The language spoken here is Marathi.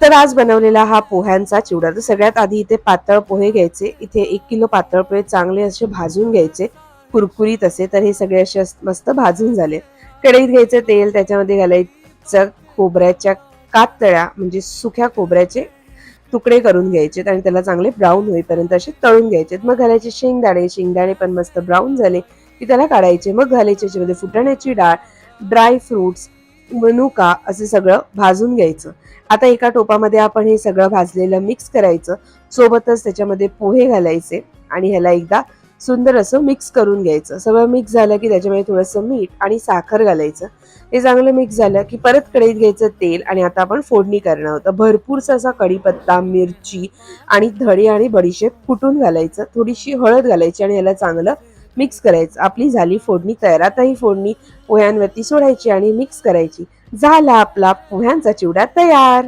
तर आज बनवलेला हा पोह्यांचा चिवडा. तर सगळ्यात आधी इथे पातळ पोहे घ्यायचे. इथे 1 किलो पातळ पोहे चांगले असे भाजून घ्यायचे, कुरकुरीत असे. तर हे सगळे असे मस्त भाजून झाले. कढईत घ्यायचं तेल, त्याच्यामध्ये घालायचं खोबऱ्याच्या कातळ्या, म्हणजे सुक्या खोबऱ्याचे तुकडे करून घ्यायचे आणि त्याला चांगले ब्राऊन होईपर्यंत असे तळून घ्यायचे. मग घालायचे शेंगदाणे. शेंगदाणे पण मस्त ब्राऊन झाले की त्याला काढायचे. मग घालायचे याच्यामध्ये फुटाण्याची डाळ, ड्राय फ्रुट्स, मनुका असं सगळं भाजून घ्यायचं. आता एका टोपामध्ये आपण हे सगळं भाजलेलं मिक्स करायचं. सोबतच त्याच्यामध्ये पोहे घालायचे आणि ह्याला एकदा सुंदर असं मिक्स करून घ्यायचं. सगळं मिक्स झालं की त्याच्यामध्ये थोडंसं मीठ आणि साखर घालायचं. हे चांगलं मिक्स झालं की परत कढईत घ्यायचं तेल आणि आता आपण फोडणी करणार आहोत. भरपूरसा असा कढीपत्ता, मिरची आणि धणे आणि बडीशेप कुटून घालायचं. थोडीशी हळद घालायची आणि याला चांगलं मिक्स करायचं. आपली झाली फोडणी तयार. आता ही फोडणी पोह्यांवरती सोडायची आणि मिक्स करायची. झाला आपला पोह्यांचा चिवडा तयार.